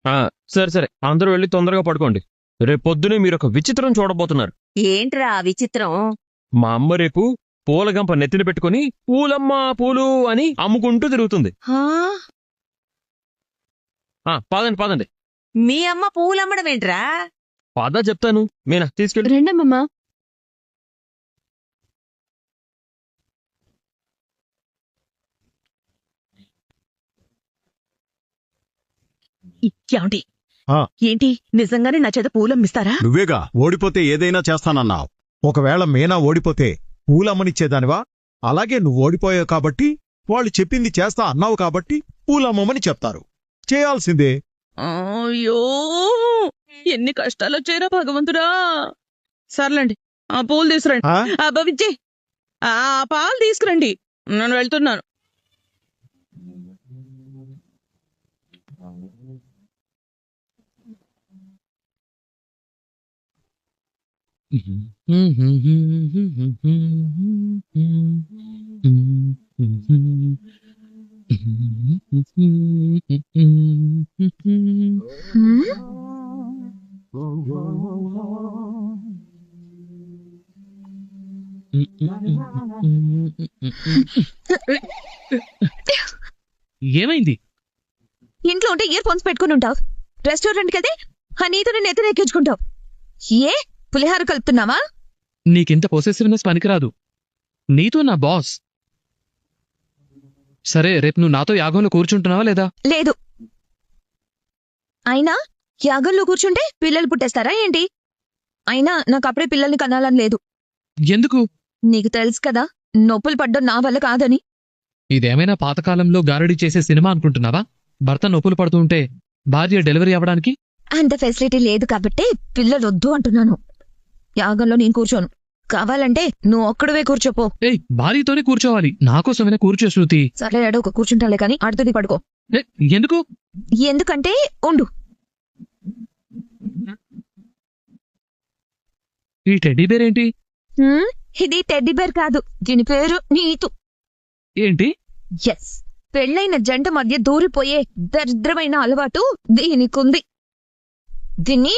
ఆ, సరే సరే, అందరూ వెళ్ళి తొందరగా పడుకోండి. రేపు పొద్దునే మీరు ఒక విచిత్రం చూడబోతున్నారు. ఏంట్రా ఆ విచిత్రం? మా అమ్మ రేపు పూలగంప నెత్తిన పెట్టుకుని పూలమ్మా పూలు అని అమ్ముకుంటూ తిరుగుతుంది. హా? పదండి పదండి. మీ అమ్మ పూలమ్మడం ఏంట్రా? పద చెప్తాను. మీనా తీసుకెళ్ళి. రెండమ్మమ్మా. ఏమండి? ఆ. ఏంటి నిజంగానే నా చేత పూలమ్మిస్తారా? నువ్వేగా ఓడిపోతే ఏదైనా చేస్తానన్నావు. ఒకవేళ మీనా ఓడిపోతే పూలమ్మనిచ్చేదానివా? అలాగే నువ్వు ఓడిపోయావు కాబట్టి వాళ్ళు చెప్పింది చేస్తా అన్నావు కాబట్టి పూలమ్మమని చెప్తారు. చేయాల్సిందే. అయ్యో, ఎన్ని కష్టాలు వచ్చాయిరా భగవంతుడా. సర్లేండి, ఆ పూలు తీసుకురండి. ఆ? విజ్జి, ఆ పాలు తీసుకురండి, నేను వెళ్తున్నాను. ఏమైంది? ఇంట్లో ఉంటే ఇయర్ ఫోన్స్ పెట్టుకుని ఉంటావు, రెస్టారెంట్కి వెళ్తే నీతో నెత్తిన ఎక్కించుకుంటావు. ఏ పులిహార కలుపుతున్నావా? నీకింత పొసెసివ్నెస్ పనికిరాదు. నీతో నా బాస్. సరే, రేపు నువ్వు నాతో యాగంలో కూర్చుంటున్నావా లేదా? లేదు. అయినా యాగంలో కూర్చుంటే పిల్లలు పుట్టేస్తారా ఏంటి? అయినా నాకు అప్పుడే పిల్లల్ని కనాలని లేదు. ఎందుకు? నీకు తెలుసు కదా, నొప్పులు పడ్డం నా వల్ల కాదని. ఇదేమైనా పాతకాలంలో గారడీ చేసే సినిమా అనుకుంటున్నావా? భర్త నొప్పులు పడుతుంటే భార్య డెలివరీ అవ్వడానికి? అంత ఫెసిలిటీ లేదు కాబట్టి పిల్లలు వద్దు అంటున్నాను. యాగంలో నేను కూర్చోను. కావాలంటే నువ్వు ఒక్కడవే కూర్చోపో. ఏయ్, భార్యతోనే కూర్చోవాలి. నాకోసమైనా కూర్చో శృతి. సరే ఒక కూర్చుంటాలే కానీ అడుగుది పడుకో. ఎందుకు? ఎందుకంటే ఉండు. ఈ టెడ్డీ బేర్ ఏంటి? ఇది టెడ్డీ బేర్ కాదు, దీని పేరు నీతు. ఏంటి? ఎస్, పెళ్ళైన జంట మధ్య దూరిపోయే దరిద్రమైన అలవాటు దీనికుంది. దీన్ని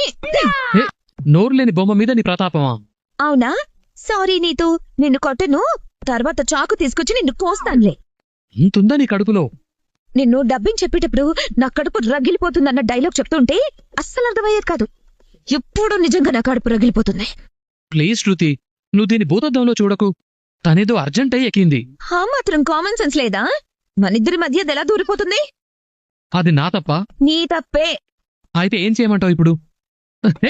నోరు లేని బొమ్మ మీద నీ ప్రతాపమా? అవునా? సారీ నీతు, నిన్ను కొట్టను. తర్వాత చాకు తీసుకొచ్చి నిన్ను కోస్తానులే. ఇంతుందా నీ కడుపులో? నిన్ను డబ్బింగ్ చెప్పేటప్పుడు నా కడుపు రగిలిపోతుందన్న డైలాగ్ చెప్తుంటే అస్సలు అర్థమయ్యేది కాదు. ఎప్పుడు నిజంగా నా కడుపు రగిలిపోతుంది. ప్లీజ్ శృతి, నువ్వు దీని భూతద్దంలో చూడకు. తనేదో అర్జెంట్ అయి ఎక్కింది. ఆ మాత్రం కామన్ సెన్స్ లేదా? మనిద్దరి మధ్య ఎలా దూరిపోతుంది? అది నా తప్ప? నీ తప్పే. అయితే ఏం చేయమంటావు ఇప్పుడు?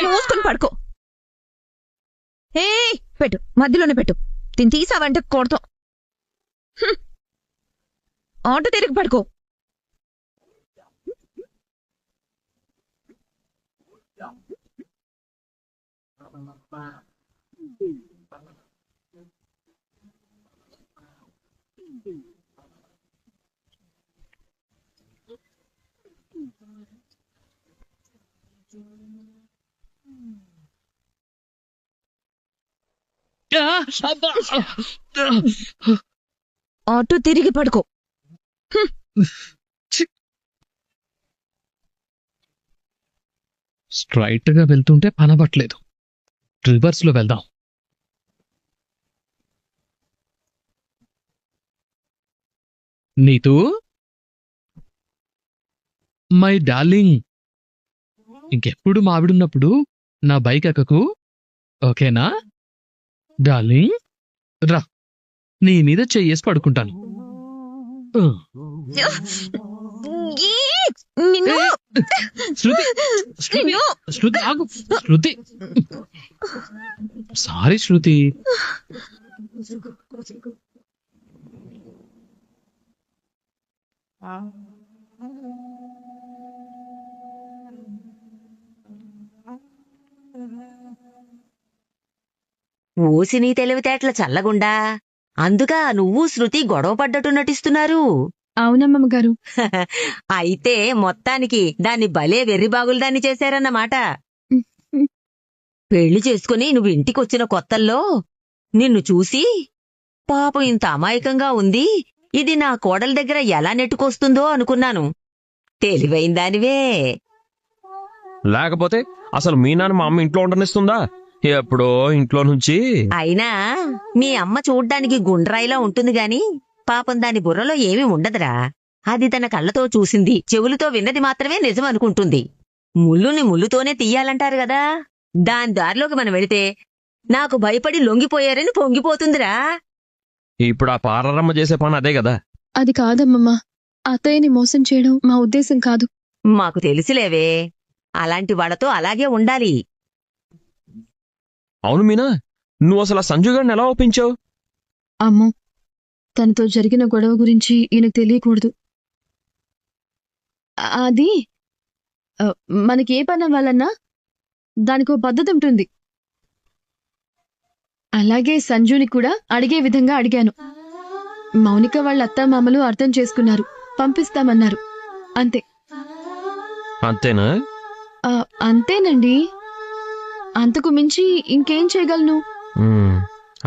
మూసుకొని పడుకో. ఏ పెట్టు, మధ్యలోనే పెట్టు. దీన్ని తీసావంటే కొడతాం. ఆటో తిరిగి పడుకో. ఆటో తిరిగి పడుకో. స్ట్రైట్ గా వెళ్తుంటే పనబట్లేదు. రివర్స్ లో వెళ్దాం. నీతూ, మై డార్లింగ్, ఇంకెప్పుడు మావిడున్నప్పుడు నా బైక్ ఎక్కకు, ఓకేనా? డార్లింగ్, రా, నీ మీద చెయ్యేసి పడుకుంటాను. శృతి, శృతి, శృతి ఆగు. శృతి, సారీ శృతి. ఓసి నీ తెలివితేటల చల్లగుండా. అందుగా నువ్వు శృతి గొడవ పడ్డట్టు నటిస్తున్నారు. అవునమ్మమ్మ గారు. అయితే మొత్తానికి దాన్ని భలే వెర్రిబాగులదాన్ని చేశారన్నమాట. పెళ్లి చేసుకుని నువ్వు ఇంటికొచ్చిన కొత్తల్లో నిన్ను చూసి, పాపం ఇంత అమాయకంగా ఉంది, ఇది నా కోడల దగ్గర ఎలా నెట్టుకొస్తుందో అనుకున్నాను. తెలివైందానివే. లేకపోతే అసలు మీనాని మా అమ్మ ఇంట్లో ఉండనిస్తుందా? ఎప్పుడో ఇంట్లో నుంచి. అయినా మీ అమ్మ చూడ్డానికి గుండ్రాయిలా ఉంటుంది గాని పాపం దాని బుర్రలో ఏమీ ఉండదురా. అది తన కళ్ళతో చూసింది, చెవులతో విన్నది మాత్రమే నిజం అనుకుంటుంది. ముళ్ళుని ముళ్ళుతోనే తీయాలంటారు గదా, దాని దారిలోకి మనం వెళితే నాకు భయపడి లొంగిపోయారని పొంగిపోతుందిరా. ఇప్పుడు ఆ పార్లరమ్మ చేసే పని అదే కదా. అది కాదమ్మమ్మా, అత్తయ్యని మోసం చేయడం మా ఉద్దేశం కాదు. మాకు తెలిసిలేవే, అలాంటి వాళ్ళతో అలాగే ఉండాలి. అవును మీనా, నువ్వు అసలు ఆ సంజు గారిని ఎలా ఒప్పించావు? అమ్మో, తనతో జరిగిన గొడవ గురించి ఈయనకు తెలియకూడదు. అది మనకి ఏ పని అవ్వాలన్నా దానికో పద్ధతి ఉంటుంది. అలాగే సంజుని కూడా అడిగే విధంగా అడిగాను. మౌనిక వాళ్ళ అత్తామామలు అర్థం చేసుకున్నారు, పంపిస్తామన్నారు. అంతే. అంతేనా? అంతేనండి, అంతకు మించి ఇంకేం చేయగలను?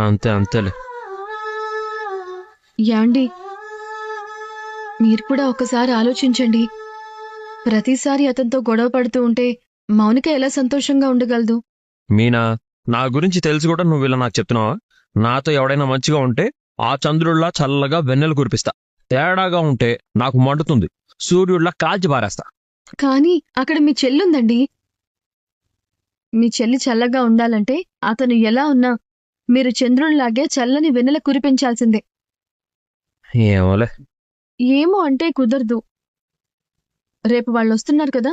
అంతేలే. యాండి, మీరు కూడా ఒకసారి ఆలోచించండి. ప్రతిసారి అతనితో గొడవ పడుతూ ఉంటే మౌనిక ఎలా సంతోషంగా ఉండగలదు? మీనా, నా గురించి తెలిసి కూడా నువ్వు ఇలా నాకు చెప్తున్నావా? నాతో ఎవడైనా మంచిగా ఉంటే ఆ చంద్రుడిలా చల్లగా వెన్నెలు కురిపిస్తా. తేడాగా ఉంటే నాకు మండుతుంది, సూర్యుడిలా కాల్చి పారేస్తా. కానీ అక్కడ మీ చెల్లుందండి. మీ చెల్లి చల్లగా ఉండాలంటే అతను ఎలా ఉన్నా మీరు చంద్రునిలాగే చల్లని వెన్నెల కురిపించాల్సిందే. ఏమోలే. ఏమో అంటే కుదరదు. రేపు వాళ్ళు వస్తున్నారు కదా,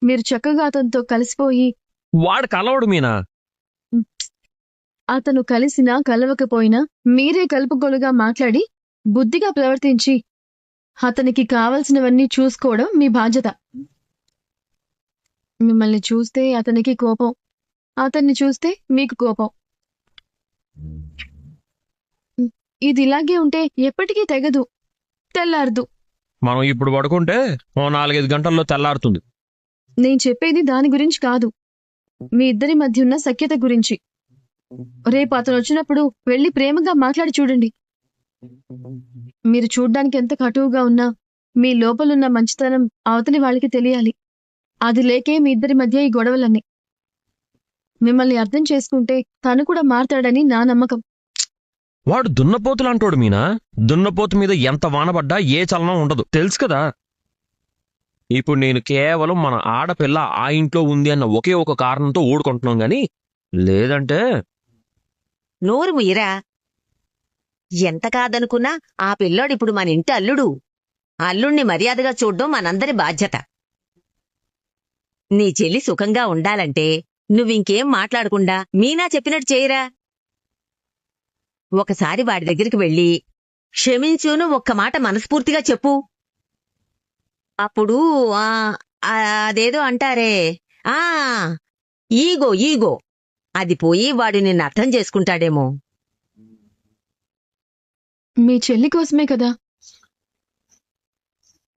మీరు చక్కగా అతనితో కలిసిపోయి. వాడు కలవడు మీనా. అతను కలిసినా కలవకపోయినా మీరే కలుపుగోలుగా మాట్లాడి బుద్ధిగా ప్రవర్తించి అతనికి కావలసినవన్నీ చూసుకోవడం మీ బాధ్యత. మిమ్మల్ని చూస్తే అతనికి కోపం, అతన్ని చూస్తే మీకు కోపం. ఇది ఇలాగే ఉంటే ఎప్పటికీ తెగదు, తెల్లారదు. మనం ఇప్పుడు పడుకుంటే ఓ 4-5 గంటల్లో తెల్లారుతుంది. నేను చెప్పేది దాని గురించి కాదు, మీ ఇద్దరి మధ్య ఉన్న సఖ్యత గురించి. రేపు అతను వచ్చినప్పుడు వెళ్లి ప్రేమగా మాట్లాడి చూడండి. మీరు చూడ్డానికి ఎంత కటువుగా ఉన్నా మీ లోపలున్న మంచితనం అవతలి వాళ్ళకి తెలియాలి. అది లేకే మీ ఇద్దరి మధ్య ఈ గొడవలన్నీ. మిమ్మల్ని అర్థం చేసుకుంటే తను కూడా మారతాడని నా నమ్మకం. వాడు దున్నపోతులంటోడు మీనా. దున్నపోతు మీద ఎంత వానబడ్డా ఏ చలనం ఉండదు, తెలుసు కదా. ఇప్పుడు నేను కేవలం మన ఆడపిల్ల ఆ ఇంట్లో ఉంది అన్న ఒకే ఒక కారణంతో ఊడుకుంటున్నాం గాని, లేదంటే. నోరు ముయ్యరా. ఎంత కాదనుకున్నా ఆ పిల్లోడిప్పుడు మన ఇంటి అల్లుడు. అల్లుణ్ణి మర్యాదగా చూడ్డం మనందరి బాధ్యత. నీ చెల్లి సుఖంగా ఉండాలంటే నువ్వింకేం మాట్లాడకుండా మీనా చెప్పినట్టు చేయరా. ఒకసారి వాడి దగ్గరికి వెళ్ళి క్షమించును ఒక్క మాట మనస్ఫూర్తిగా చెప్పు. అప్పుడు అదేదో అంటారే, ఈగో అది పోయి వాడు నిన్ను అర్థం చేసుకుంటాడేమో. మీ చెల్లి కోసమే కదా,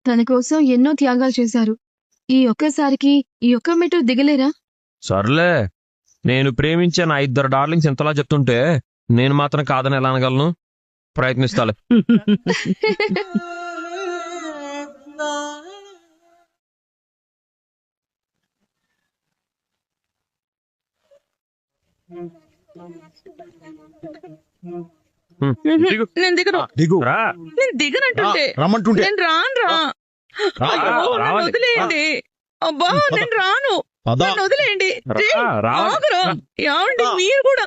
తన కోసం ఎన్నో త్యాగాలు చేశారు. ఈ ఒక్కసారికి ఈ ఒక్క మెట్టు దిగలేరా? సర్లే, నేను ప్రేమించే నా 2 డార్లింగ్స్ ఎంతలా చెప్తుంటే నేను మాత్రం కాదని ఎలా అనగలను? ప్రయత్నిస్తాలే. దిగు. నేను దిగను, దిగు. రా. నేను దిగనంటుంటే. రమ్మంటుంటే నేను రానురా. అయ్యో, నన్ను రావాలి. వదిలేయండి. అబ్బా, నేను రాను. పద. నన్ను వదిలేయండి. రే, రావాలి. ఆగురా. ఏమండి మీరు కూడా?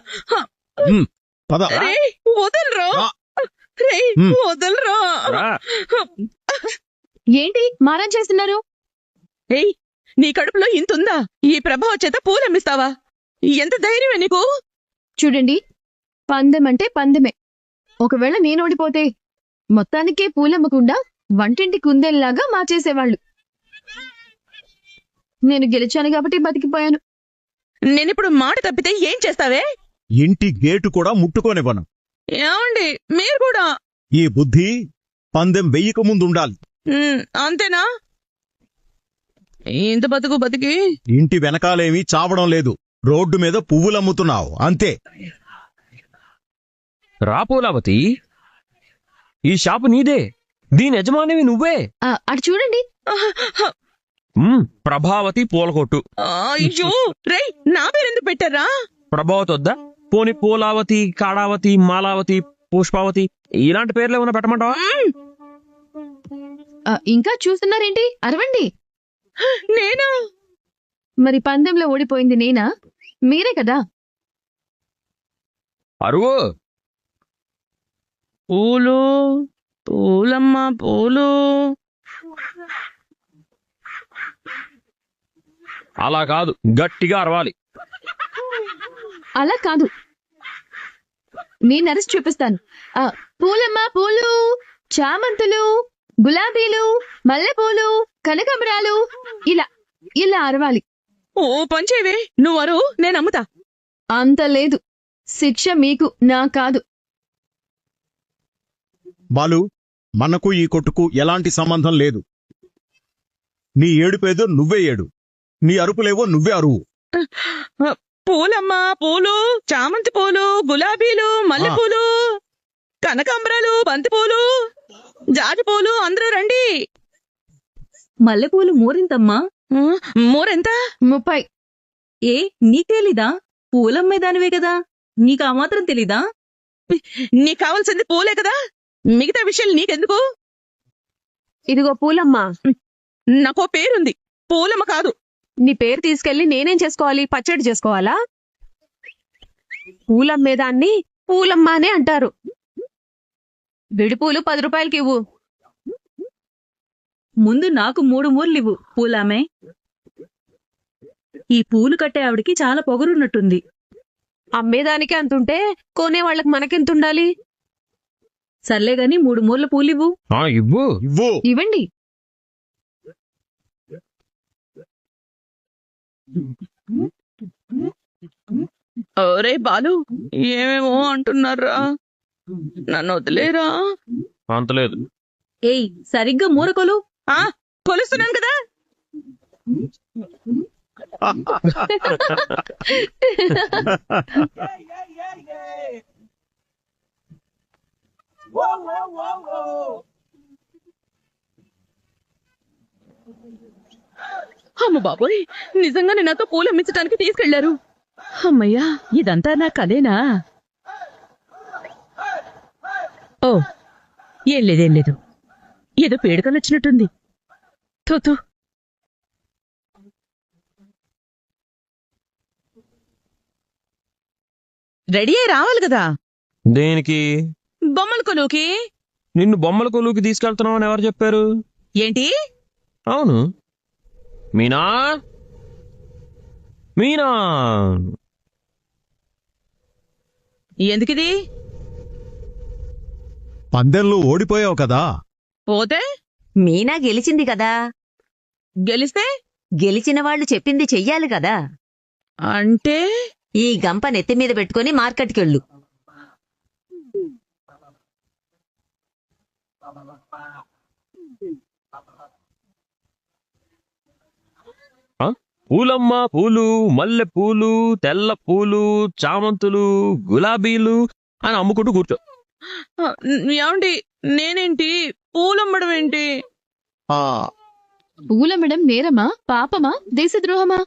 పద. రే, వదలరా. రా. రే, వదలరా. రా. ఏంటి మారం చేస్తున్నారు? ఏయ్, నీ కడుపులో ఇంతుందా? ఈ ప్రభావ చేత పూలమ్మిస్తావా? ఎంత ధైర్యమే నీకు? చూడండి, పందెం అంటే పందెమే. ఒకవేళ నేను ఓడిపోతే మొత్తానికే పూలమ్మకుండా వంటింటి కుందేల్లాగా మార్చేసేవాళ్ళు. నేను గెలిచాను కాబట్టి బతికిపోయాను. నేనిప్పుడు మాట తప్పితే ఏం చేస్తావే? ఇంటి గేటు కూడా ముట్టుకోనివ్వను. ఏమండి మీరు కూడా? ఈ బుద్ధి పందెం వెయ్యక ముందు ఉండాలి. అంతేనా? ఇంత బతికి ఇంటి వెనకాలేమీ చావడం లేదు, రోడ్డు మీద పువ్వులమ్ముతున్నావు అంతే. రా పూలావతి, ఈ షాపు నీదే, దీని యజమానివి నువ్వే. అటు చూడండి. ప్రభావతి పూలకొట్టు. అయ్యో రేయ్, నా పేరెందుకు పెట్టారా? ప్రభావతి వద్దా? పోని పూలావతి, కాడావతి, మాలావతి, పుష్పావతి ఇలాంటి పేర్లు ఏమైనా పెట్టమంటావా? ఇంకా చూస్తున్నారేంటి? అరవండి. నేను మరి పందెంలో ఓడిపోయింది నేనా, మీరే కదా? అరువు. పూలు, పూలమ్మ పూలు. అలా కాదు, గట్టిగా అరవాలి. అలా కాదు, నేను అరిసి చూపిస్తాను. పూలమ్మ పూలు, చామంతులు, గులాబీలు, మల్లెపూలు, కనకాంబరాలు, ఇలా ఇలా అరవాలి. ఓ పంచేవే, నువ్వు అరు, నేను అమ్ముతా. అంత లేదు, శిక్ష మీకు, నా కాదు. బాలు, మనకు ఈ కొట్టుకు ఎలాంటి సంబంధం లేదు. నీ ఏడుపేదో నువ్వే ఏడు, నీ అరుపులేవో నువ్వే అరువు. పూలమ్మ పూలు, చామంతి పూలు, గులాబీలు, మల్లెపూలు, కనకాంబరాలు, బంతి పూలు, జాజి పూలు, అందరూ రండి. మల్లెపూలు మూరింతమ్మా? మూరెంత? 30. ఏ నీకు తెలీదా? పూలమ్మేదానివే కదా, నీకు ఆ మాత్రం తెలీదా? నీకు కావాల్సింది పూలే కదా, మిగతా విషయాలు నీకెందుకు? ఇదిగో పూలమ్మ. నాకో పేరుంది, పూలమ్మ కాదు. నీ పేరు తీసుకెళ్లి నేనేం చేసుకోవాలి? పచ్చడి చేసుకోవాలా? పూలమ్మేదాన్ని పూలమ్మ అనే అంటారు. విడిపూలు 10 రూపాయలకి ఇవ్వు. ముందు నాకు 3 మూర్లివ్వు పూలామే. ఈ పూలు కట్టే ఆవిడికి చాలా పొగరున్నట్టుంది. అమ్మేదానికి అంతుంటే కొనే వాళ్ళకి మనకెంతుండాలి? సర్లే గాని 3 మూర్ల పూలివ్వు. ఇవ్వు. ఇవ్వు. ఇవ్వండి. ఒరే బాలు, ఏమేమో అంటున్నారా, నన్ను వదిలేరా? అంతలేదు. ఏయ్, సరిగ్గా మూరకొలు. కొలుస్తున్నాను కదా. అమ్మ బాబోయ్, నిజంగానే నాతో పూలు అమ్మించడానికి తీసుకెళ్లారు. అమ్మయ్యా, ఇదంతా నా కదేనా? ఓ, ఏం లేదు, ఏదో పేడుకలు వచ్చినట్టుంది. తోతూ రెడీ అయి రావాలి కదా. దేనికి? బొమ్మల కొలువుకి. నిన్ను బొమ్మల కొలువుకి తీసుకెళ్తున్నావు అని ఎవరు చెప్పారు? ఏంటి? అవును, మీనా మీనా. ఎందుకిది? పందెంలో ఓడిపోయావు కదా. పోతే మీనా గెలిచింది కదా, గెలిస్తే గెలిచిన వాళ్ళు చెప్పింది చెయ్యాలి కదా. అంటే ఈ గంప నెత్తిమీద పెట్టుకుని మార్కెట్కెళ్ళు. పూలమ్మ పూలు, మల్లె పూలు, తెల్ల పూలు, చామంతులు, గులాబీలు అని అమ్ముకుంటూ కూర్చో. ఏమండి, నేనేంటి పూలమ్మడం ఏంటి? పూలమ్మడం నేరమా, పాపమా, దేశద్రోహమా?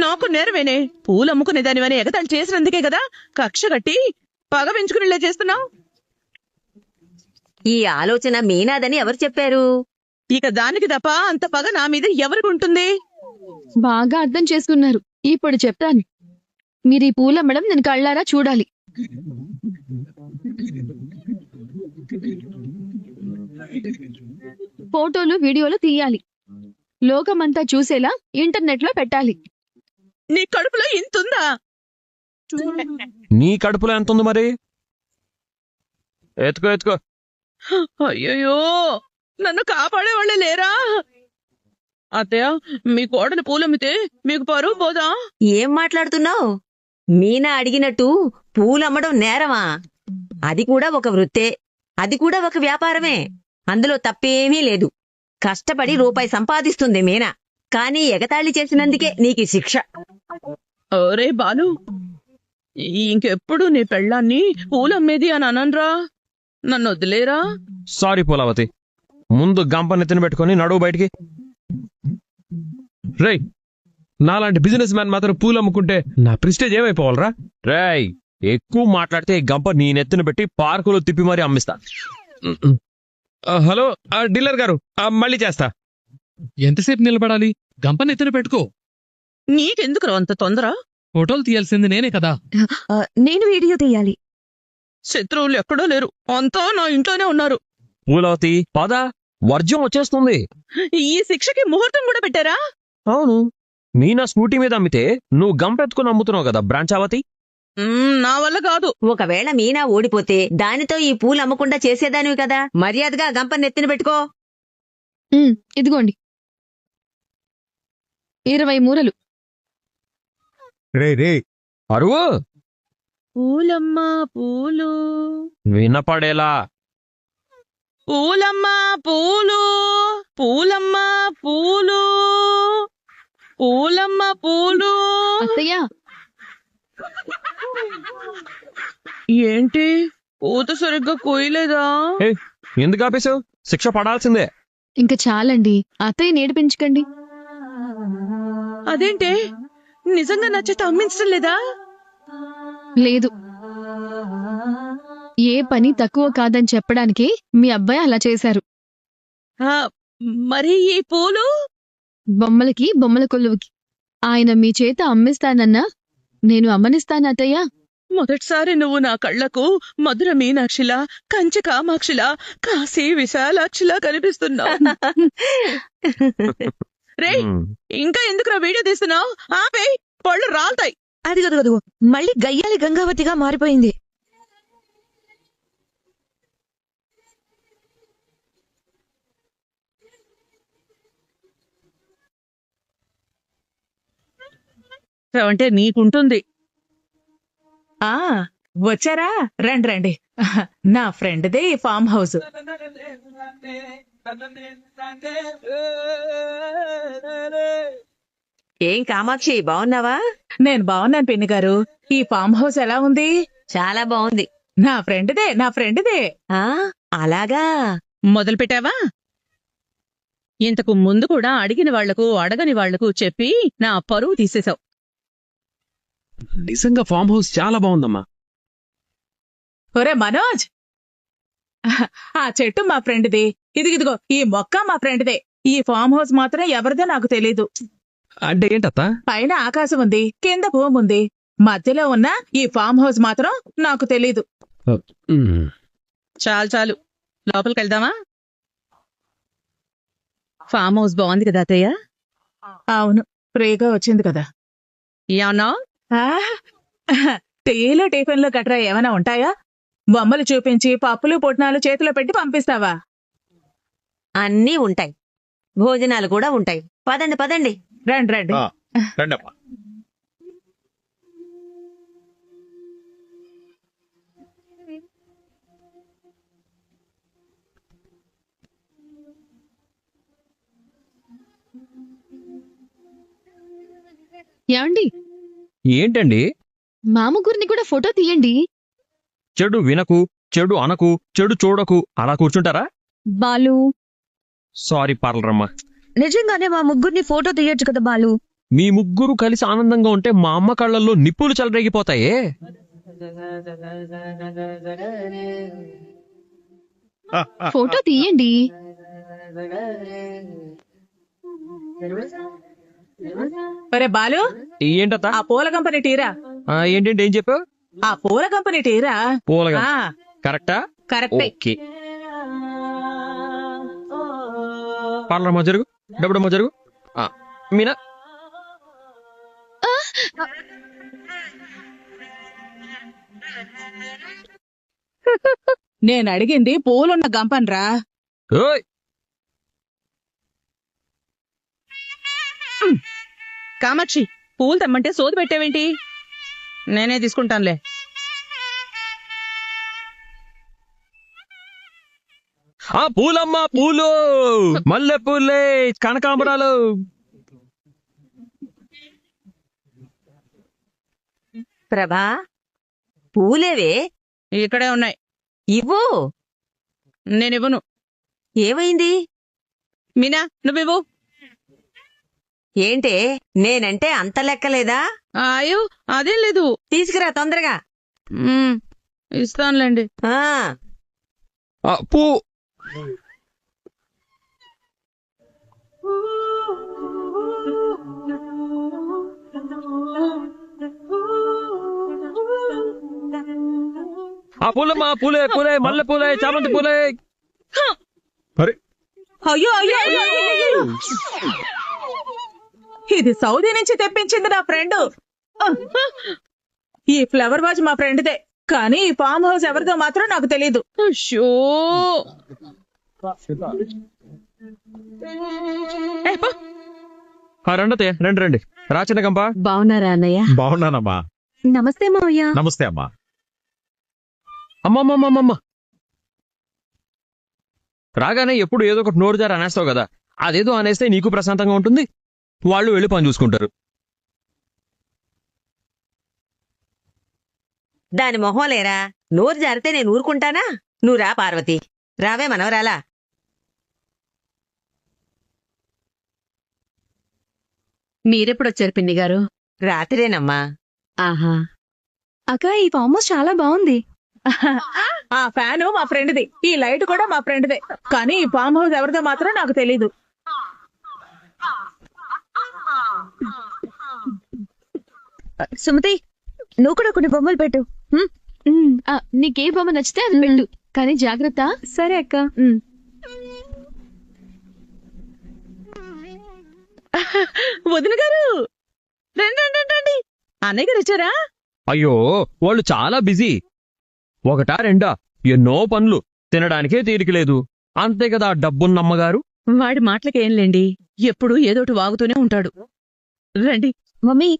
నాకు నేరమేనే. పూలు అమ్ముకునే దానివని ఎగతాళి చేసినందుకే కదా కక్ష కట్టి పగ పెంచుకునేలా చేస్తున్నావు. ఈ ఆలోచన మీనాదని ఎవరు చెప్పారు? ఇక దానికి తప్ప అంత పగ నా మీద ఎవరికి ఉంటుంది? బాగా అర్థం చేసుకున్నారు. ఇప్పుడు చెప్తాను. మీరు ఈ పూలమ్మడం నేను కళ్ళారా చూడాలి. ఫోటోలు, వీడియోలు తీయాలి. లోకమంతా చూసేలా ఇంటర్నెట్ లో పెట్టాలి. నీ కడుపులో ఇంతుందా? నీ కడుపులో ఎంత ఉంది మరి? ఎత్తుకో. అయ్యో, నన్ను కాపాడే వాళ్ళే లేరా? అత్తయ్య, మీ కోడలు పూలమ్మితే మీకు పరువు పోదా? ఏం మాట్లాడుతున్నావు? మీనా అడిగినట్టు పూలమ్మడం నేరమా? అది కూడా ఒక వృత్తే, అది కూడా ఒక వ్యాపారమే. అందులో తప్పేమీ లేదు. కష్టపడి రూపాయి సంపాదిస్తుంది మీనా. కానీ ఎగతాళి చేసినందుకే నీకు శిక్ష. ఒరే బాలు, ఇంకెప్పుడు నీ పెళ్ళాన్ని పూలమ్మేది అని అనన్రా. నన్ను వదిలేరా? సారీ పూలావతి, ముందు గంప నెత్తిన పెట్టుకొని నడువు బయటికి. రేయ్ నాలాంటి బిజినెస్ మ్యాన్ మాత్రం పూలు అమ్ముకుంటే నా ప్రిస్టేజ్ ఏమైపోవాలరా? రేయ్ ఎక్కువ మాట్లాడితే ఈ గంప నీ నెత్తిన పెట్టి పార్కులో తిప్పి మరీ అమ్మిస్తా. హలో డీలర్ గారు, మళ్ళీ చేస్తా. ఎంతసేపు నిలబడాలి? గంపని ఎత్తున పెట్టుకో. నీకెందుకురా అంత తొందర? ఫోటోలు తీయాల్సింది నేనే కదా. నేను వీడియో తీయాలి. శత్రువులు ఎక్కడో లేరు, అంతా నా ఇంట్లోనే ఉన్నారు. పూలవతి పద, వర్జం వచ్చేస్తుంది. ఈ శిక్షకి ముహూర్తం కూడా పెట్టారా? అవును, మీనా స్కూటీ మీద అమ్మితే నువ్వు గంపెత్తుకుని అమ్ముతున్నావు కదా బ్రాంచావతి. నా వల్ల కాదు. ఒకవేళ మీనా ఓడిపోతే దానితో ఈ పూలు అమ్మకుండా చేసేదానివి కదా. మర్యాదగా గంప నెత్తిన పెట్టుకో. ఇదిగోండి 20 మూరలు. రే అరువు పూలమ్మా పూలు, వినపడేలా. పూలమ్మా పూలు, పూలమ్మా పూలు, పూలమ్మ పూలు. అత్తయ్య, ఏంటి పూత సరిగ్గా కోయలేదా? ఎందుకు ఆపేశావు? శిక్ష పడాల్సిందే. ఇంకా చాలండి. అత్తయ్య నేడిపించకండి. అదేంటే, నిజంగా నచ్చితే అమ్మించడం లేదా? లేదు, ఏ పని తక్కువ కాదని చెప్పడానికి మీ అబ్బాయి అలా చేశారు. ఆ, మరి ఈ పూలు? బొమ్మలకి బొమ్మల కొలువుకి. ఆయన మీ చేత అమ్మిస్తానన్నా నేను అమ్మనిస్తాను అత్తయ్య. మొదటిసారి నువ్వు నా కళ్లకు మధుర మీనాక్షిలా, కంచి కామాక్షిలా, కాశీ విశాలాక్షిలా కనిపిస్తున్నావు. రేయ్, ఇంకా ఎందుకురా వీడియో తీస్తున్నావు? ఆపే, పళ్ళు రాల్తాయి. అదిగో మళ్ళీ గయ్యాలి గంగావతిగా మారిపోయింది. అంటే నీకుంటుంది. వచ్చారా? రండి రండి. నా ఫ్రెండ్దే ఈ ఫామ్ హౌస్. ఏం కామాక్షి, బావున్నావా? నేను బాగున్నాను పిన్ని గారు. ఈ ఫామ్ హౌస్ ఎలా ఉంది? చాలా బాగుంది. నా ఫ్రెండ్దే. ఆ అలాగా. మొదలు పెట్టావా? ఇంతకు ముందు కూడా అడిగిన వాళ్లకు అడగని వాళ్లకు చెప్పి నా పరువు తీసేశావు. నిజంగా ఫామ్ హౌస్ చాలా బాగుందమ్మా. ఒరే మనోజ్, ఆ చెట్టు మా ఫ్రెండ్ది. ఇదిగో ఈ మొక్క మా ఫ్రెండ్దే. ఈ ఫామ్ హౌస్ మాత్రం ఎవరిదో నాకు తెలీదు. అంటే ఏంటత్తా? పైన ఆకాశం ఉంది, కింద భూమి ఉంది. మధ్యలో ఉన్న ఈ ఫామ్ హౌస్ మాత్రం నాకు తెలీదు. చాలు లోపలికి వెళ్దామా? ఫామ్ హౌస్ బాగుంది కదా అత్తయ్య? అవును, ఫ్రీగా వచ్చింది కదా. ఏమన్నా? టీలో టిఫిన్లు గట్రా ఏమైనా ఉంటాయా? బొమ్మలు చూపించి పప్పులు పొట్నాలు చేతిలో పెట్టి పంపిస్తావా? అన్నీ ఉంటాయి, భోజనాలు కూడా ఉంటాయి. పదండి. రండి రండమ్మా. యాండి, ఏంటండి? మా ముగ్గురిని కూడా ఫోటో తీయండి. చెడు వినకు, చెడు అనకు, చెడు చూడకు, అలా కూర్చుంటారా? బాలు, సారీ పార్లరమ్మా. నిజంగానే మా ముగ్గురిని ఫోటో తీయొచ్చు కదా బాలు. మీ ముగ్గురు కలిసి ఆనందంగా ఉంటే మా అమ్మ కళ్ళల్లో నిప్పులు చెలరేగిపోతాయే. ఫోటో తీయండి. ఒరే బాలు, ఏంటత్త? ఆ పూల కంపెనీ టీరా. ఏంటంటే ఏం చెప్పావు? ఆ పూల కంపెనీ టీరా. పూలగా కరెక్టా? కరెక్టే. ఓకే. పార్లరమ్మా జరుగు, డబ్బుడమ్మా జరుగు. మీనా నేను అడిగింది పూలున్న గంపన్రా. ఓయ్ కామాక్షి, పూలు తెమ్మంటే సోది పెట్టావేంటి? నేనే తీసుకుంటానులే. పూలమ్మా పూలు, మల్లె పూలే, కనకాంబరాలు. ప్రభా, పూలేవే ఇక్కడే ఉన్నాయి. ఇవ్వు. నేనివ్వను. ఏమైంది? మీనా, నువ్వివ్వు. ఏంటే నేనంటే అంత లెక్కలేదా? అయ్యో అదేం లేదు. తీసుకురా తొందరగా. ఇస్తానులేండి. ఆ పూ పూలమ్మా, పూలే పూలే, మల్లె పూలే, చామంతి పూలే. అరే అయ్యో అయ్యో అయ్యో, అయ్యో, అయ్యో. ఇది సౌదీ నుంచి తెప్పించింది నా ఫ్రెండ్. ఈ ఫ్లవర్ వాజ్ మా ఫ్రెండ్దే, కానీ ఈ ఫామ్ హౌస్ ఎవరిదో మాత్రం నాకు తెలీదు. అయ్యో రండి రండి రండి. రా చిన్న గంప. బావున్నారా అన్నయ్య? బాగున్నానమ్మా. నమస్తే మావయ్య. నమస్తే అమ్మా. అమ్మమ్మమ్మమ్మ, రాగానే ఎప్పుడు ఏదో ఒకటి నోరు జారి అనేస్తావు కదా. అదేదో అనేస్తే నీకు ప్రశాంతంగా ఉంటుంది, వాళ్ళు వెళ్ళి పని చూసుకుంటారు. దాని మొహం లేరా, నోరు జారితే నేను ఊరుకుంటానా? నువ్వు రా పార్వతి, రావే మనవరాలా. మీరెప్పుడొచ్చారు పిన్ని గారు? రాత్రేనమ్మా. ఆహా. అక్క ఈ ఫామ్ హౌస్ చాలా బాగుంది. ఆ ఫ్యాను మా ఫ్రెండ్ది, ఈ లైట్ కూడా మా ఫ్రెండ్దే, కానీ ఈ ఫామ్ హౌస్ ఎవరిదో మాత్రం నాకు తెలీదు. సుమతి, నువ్వు కూడా కొన్ని బొమ్మలు పెట్టు. నీకే బొమ్మ నచ్చితే అది పెట్టు, కానీ జాగ్రత్త. సరే అక్క. వదిన గారు రండి రండి రండి. అన్నయ్య గారు వచ్చారా? అయ్యో, వాళ్ళు చాలా బిజీ. ఒకటా రెండా, ఎన్నో పనులు, తినడానికే తీరిక లేదు. అంతే కదా డబ్బున్నమ్మగారు. వాడి మాటలకేం లేండి, ఎప్పుడు ఏదోటి వాగుతూనే ఉంటాడు. రండి. మమ్మీ,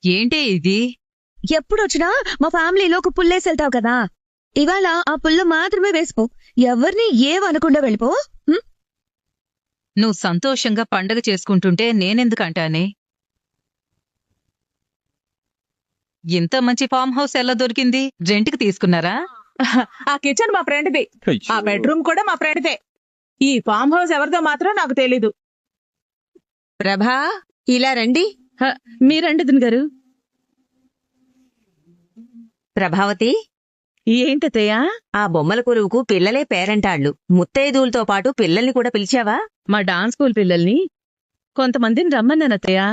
ఏంటి ఇది? ఎప్పుడొచ్చినా మా ఫ్యామిలీలో ఒక పుల్లేసి వెళ్తావు కదా, ఇవాళ ఆ పుల్ల మాత్రమే వేసుకో. ఎవరిని ఏమనకుండా వెళ్ళిపో. నువ్వు సంతోషంగా పండగ చేసుకుంటుంటే నేనెందుకంటానే? ఇంత మంచి ఫామ్ హౌస్ ఎలా దొరికింది? రెంట్కి తీసుకున్నారా? ఆ కిచెన్ మా ఫ్రెండ్ది, ఆ బెడ్రూమ్ కూడా మా ఫ్రెండ్దే. ఈ ఫామ్ హౌస్ ఎవరిదో మాత్రం నాకు తెలీదు. ప్రభా, ఇలా రండి. మీరండి వదిన గారు. ప్రభావతి, ఏంటతయ్యా? ఆ బొమ్మల కొలువుకు పిల్లలే పేరంటాళ్ళు. ముత్తైదువులతో పాటు పిల్లల్ని కూడా పిలిచావా? మా డాన్స్ స్కూల్ పిల్లల్ని కొంతమందిని రమ్మన్నానత్తయ్యా.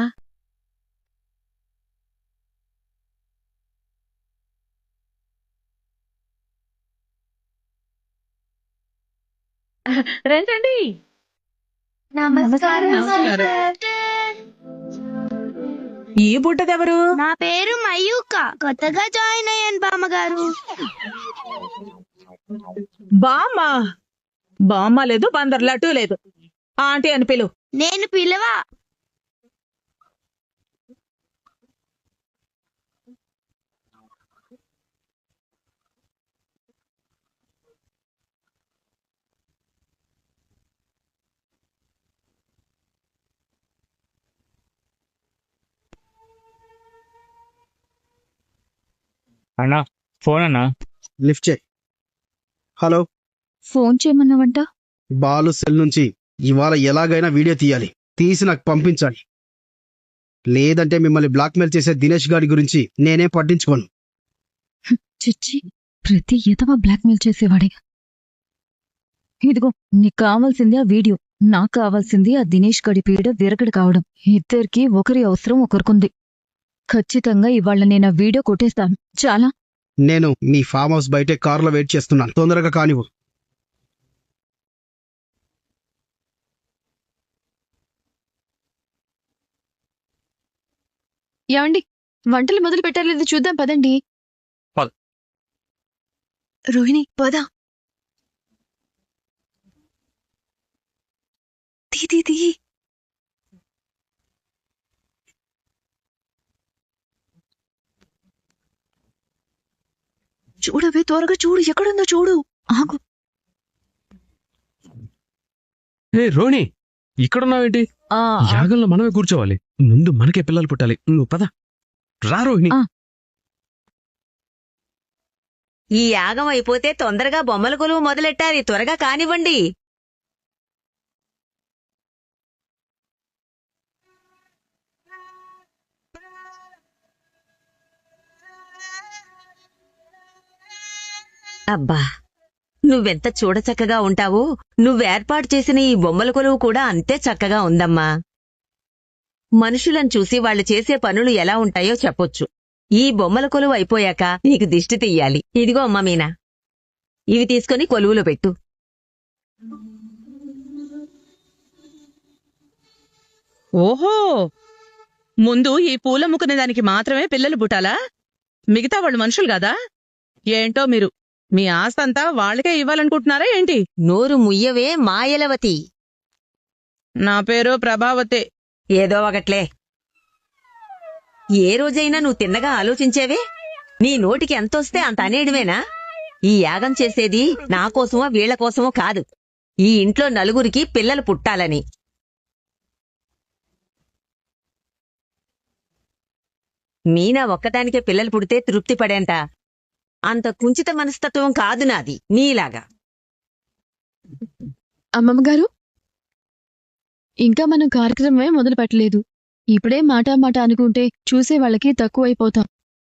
రండి. ఈ బుట్టదెవరు? నా పేరు మయూక, కొత్తగా జాయిన్ అయ్యాను బామ్మగారు. బామ్మ? బామ్మ లేదు, బందర్ లడ్డు లేదు. ఆంటీ అని పిలు. నేను పిలవా. అన్నా, ఫోన్ అన్నా. లిఫ్ట్ చేయి. హలో. ఫోన్ చేయమన్నావంట? బాలు సెల్ నుంచి ఇవాళ ఎలాగైనా వీడియో తీయాలి, తీసి నాకు పంపించాలి. లేదంటే మిమ్మల్ని బ్లాక్మెయిల్ చేసే దినేష్ గారి గురించి నేనేం పట్టించుకోను. చిచ్చి, ప్రతి ఎదవ బ్లాక్మెయిల్ చేసేవాడే. ఇదిగో, నీకు కావాల్సింది ఆ వీడియో, నాకు కావాల్సింది ఆ దినేష్ గడి పీడ విరగడు కావడం. ఇద్దరికి ఒకరి అవసరం ఒకరికుంది. ఖచ్చితంగా ఇవాళ నేను ఆ వీడియో కొట్టేస్తాను. చాలా. నేను మీ ఫామ్ హౌస్ బయటే కారులో వెయిట్ చేస్తున్నాను, తొందరగా కానివ్వు. ఏమండి, వంటలు మొదలు పెట్టారు లేదు చూద్దాం పదండి. పద. రోహిణి పద. తీ చూడవే, త్వరగా చూడు, ఎక్కడుందో చూడు. ఆగు. రోహిణి, ఇక్కడున్నావేంటి? యాగంలో మనమే కూర్చోవాలి. ముందు మనకే పిల్లలు పుట్టాలి. నువ్వు పద. రా రోహిణి. ఈ యాగం అయిపోతే తొందరగా బొమ్మల కొలువు మొదలెట్టాలి. త్వరగా కానివ్వండి. అబ్బా నువ్వెంత చూడచక్కగా ఉంటావో నువ్వేర్పాటు చేసిన ఈ బొమ్మల కొలువు కూడా అంతే చక్కగా ఉందమ్మా. మనుషులను చూసి వాళ్ళు చేసే పనులు ఎలా ఉంటాయో చెప్పొచ్చు. ఈ బొమ్మల కొలువు అయిపోయాక నీకు దిష్టి తీయాలి. ఇదిగో అమ్మా మీనా, ఇవి తీసుకొని కొలువులో పెట్టు. ఓహో, ముందు ఈ పూలమ్ముకునే దానికి మాత్రమే పిల్లలు పుట్టాలా? మిగతా వాళ్ళు మనుషులు కాదా? ఏంటో మీరు మీ ఆస్తంతా వాళ్ళకే ఇవ్వాలనుకుంటున్నారా ఏంటి? నోరు ముయ్యవే మాయలవతి. నా పేరు ప్రభావతే. ఏదో ఒకట్లే. ఏ రోజైనా నువ్వు తిన్నగా ఆలోచించేవే? నీ నోటికి ఎంతొస్తే అంత అనేయడమేనా? ఈ యాగం చేసేది నా కోసమో వీళ్ల కోసమో కాదు, ఈ ఇంట్లో నలుగురికి పిల్లలు పుట్టాలని. మీనా ఒక్కదానికే పిల్లలు పుడితే తృప్తి పడేంత అంత కుంచిత మనస్తత్వం కాదు నాది నీలాగా. అమ్మమ్మ గారు, ఇంకా మనం కార్యక్రమమే మొదలు పెట్టలేదు. ఇప్పుడే మాట అనుకుంటే చూసే వాళ్ళకి తక్కువైపోతాం.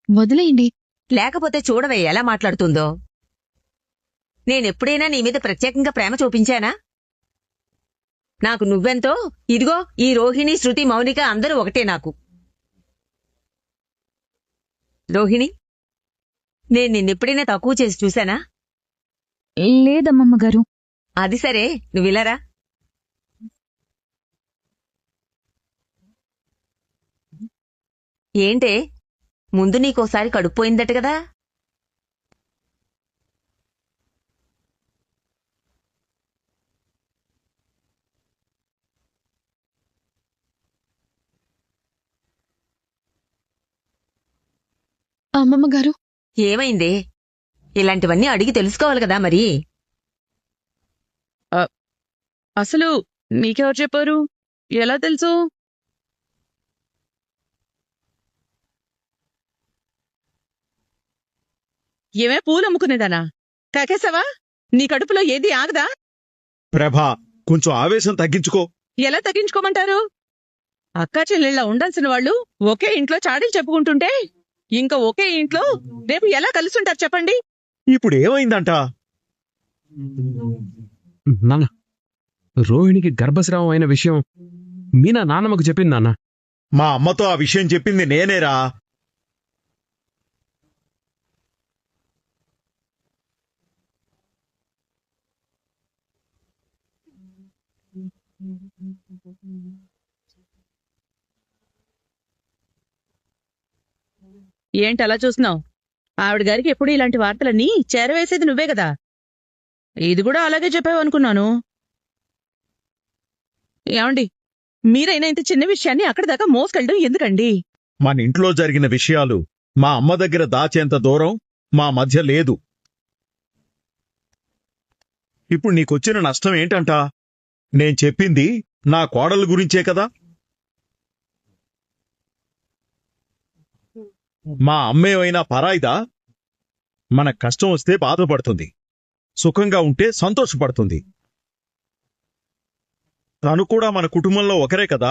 వదిలేయండి. లేకపోతే చూడవే ఎలా మాట్లాడుతుందో. నేనెప్పుడైనా నీ మీద ప్రత్యేకంగా ప్రేమ చూపించానా? నాకు నువ్వెంతో, ఇదిగో ఈ రోహిణి, శృతి, మౌనిక అందరూ ఒకటే నాకు. రోహిణి, నేను నిన్నెప్పుడైనా తక్కువ చేసి చూశానా? లేదమ్మమ్మ గారు. అది సరే, నువ్విలారా. ఏంటే, ముందు నీకోసారి కడుపుపోయిందట కదా? అమ్మమ్మ గారు, ఏమైందే? ఇలాంటివన్నీ అడిగి తెలుసుకోవాలి కదా మరి. అసలు నీకెవరు చెప్పారు? ఎలా తెలుసు? ఏమే పూలమ్ముకునేదానా? కాకేశావా? నీ కడుపులో ఏది ఆగదా? ప్రభా, కొంచెం ఆవేశం తగ్గించుకో. ఎలా తగ్గించుకోమంటారు? అక్కా చెల్లెళ్ళ ఉండాల్సిన వాళ్ళు ఒకే ఇంట్లో చాడీలు చెప్పుకుంటుంటే ఇంకా ఒకే ఇంట్లో రేపు ఎలా కలుసుంటారు చెప్పండి? ఇప్పుడు ఏమైందంట? నాన్న, రోహిణికి గర్భస్రావం అయిన విషయం మీనా నాన్నమ్మకు చెప్పింది నాన్న. మా అమ్మతో ఆ విషయం చెప్పింది నేనేరా. ఏంటి అలా చూస్తున్నావు? ఆవిడ గారికి ఎప్పుడు ఇలాంటి వార్తలన్నీ చేరవేసేది నువ్వే కదా. ఇది కూడా అలాగే చెప్పావు అనుకున్నాను. ఏమండి, మీరైనా ఇంత చిన్న విషయాన్ని అక్కడి దాకా మోసుకెళ్ళడం ఎందుకండి? మన ఇంట్లో జరిగిన విషయాలు మా అమ్మ దగ్గర దాచేంత దూరం మా మధ్య లేదు. ఇప్పుడు నీకొచ్చిన నష్టం ఏంటంట? నేను చెప్పింది నా కోడలు గురించే కదా. మా అమ్మేమైనా పరాయిదా? మన కష్టం వస్తే బాధపడుతుంది, సుఖంగా ఉంటే సంతోషపడుతుంది. తను కూడా మన కుటుంబంలో ఒకరే కదా.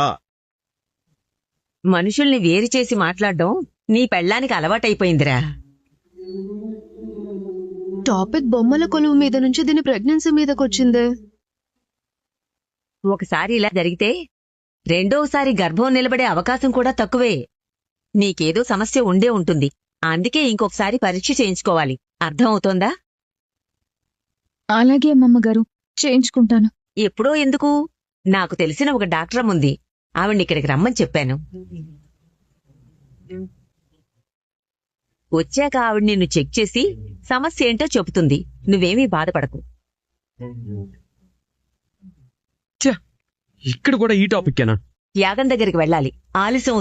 మనుషుల్ని వేరు చేసి మాట్లాడడం నీ పెళ్ళానికి అలవాటైపోయిందిరా. టాపిక్ బొమ్మల కొలువు మీద నుంచి దీని ప్రెగ్నెన్సీ మీదకొచ్చిందే. ఒకసారి ఇలా జరిగితే రెండోసారి గర్భం నిలబడే అవకాశం కూడా తక్కువే. నీకేదో సమస్య ఉండే ఉంటుంది, అందుకే ఇంకొకసారి పరీక్ష చేయించుకోవాలి. అర్థం అవుతోందా? అలాగే అమ్మమ్మ గారు, చేయించుకుంటాను. ఎప్పుడో ఎందుకు, నాకు తెలిసిన ఒక డాక్టర్ ఉంది, ఆవిడ్ని ఇక్కడికి రమ్మని చెప్పాను. వచ్చాక ఆవిడ నిన్ను చెక్ చేసి సమస్య ఏంటో చెబుతుంది. నువ్వేమీ బాధపడకు. ఇక్కడ కూడా ఈ టాపిక్కేనా? యాగం దగ్గరికి వెళ్ళాలి, ఆలస్యం